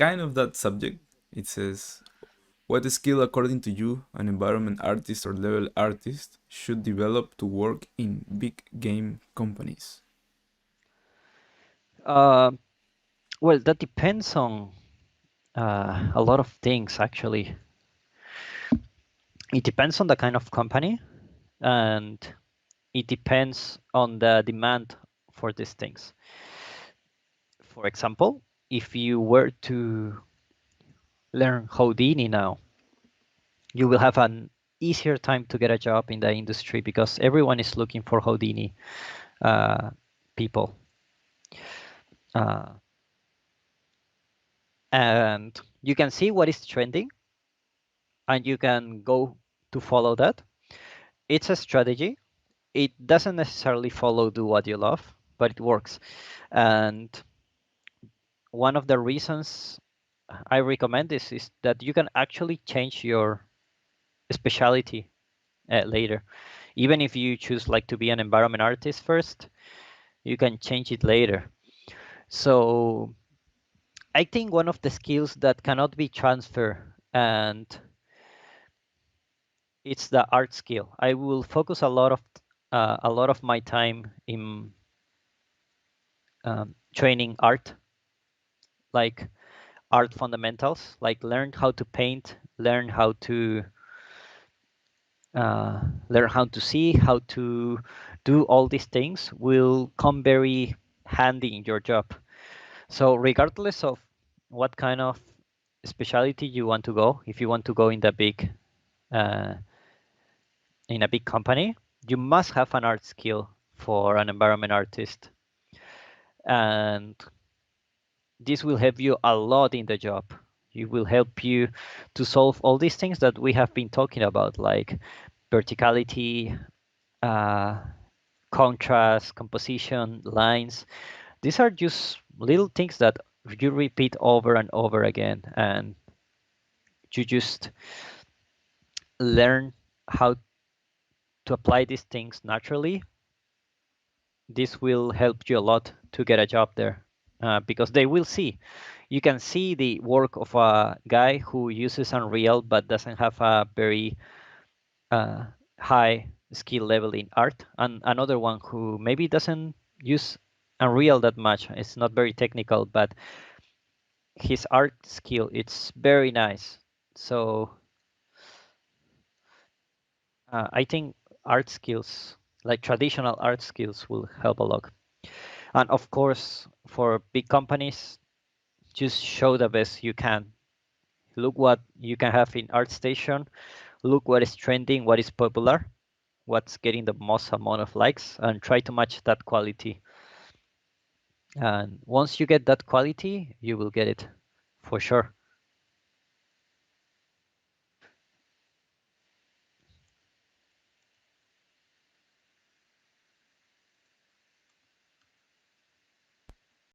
kind of that subject. It says, what skill, according to you, an environment artist or level artist should develop to work in big game companies? Uh, well, that depends on a lot of things, actually. It depends on the kind of company, and it depends on the demand for these things. For example, if you were to learn Houdini now, you will have an easier time to get a job in the industry because everyone is looking for Houdini uh, people. Uh, and you can see what is trending and you can go to follow that. It's a strategy. It doesn't necessarily follow do what you love, but it works. And one of the reasons I recommend this is that you can actually change your specialty later. Even if you choose like to be an environment artist first, you can change it later. So I think one of the skills that cannot be transferred, and it's the art skill. I will focus a lot of my time in training art, like art fundamentals, like learn how to see, how to do all these things will come very handy in your job. So regardless of what kind of specialty you want to go, if you want to go uh, in a big company, you must have an art skill for an environment artist, and this will help you a lot in the job. It will help you to solve all these things that we have been talking about, like verticality, uh, contrast, composition, lines. These are just little things that you repeat over and over again, and you just learn how to apply these things naturally. This will help you a lot to get a job there because they will see. You can see the work of a guy who uses Unreal but doesn't have a very uh, high skill level in art, and another one who maybe doesn't use Unreal that much. It's not very technical, but his art skill it's very nice. So I think art skills, like traditional art skills, will help a lot. And of course, for big companies, just show the best you can. Look what you can have in ArtStation. Look what is trending, what is popular, what's getting the most amount of likes, and try to match that quality. And once you get that quality, you will get it for sure.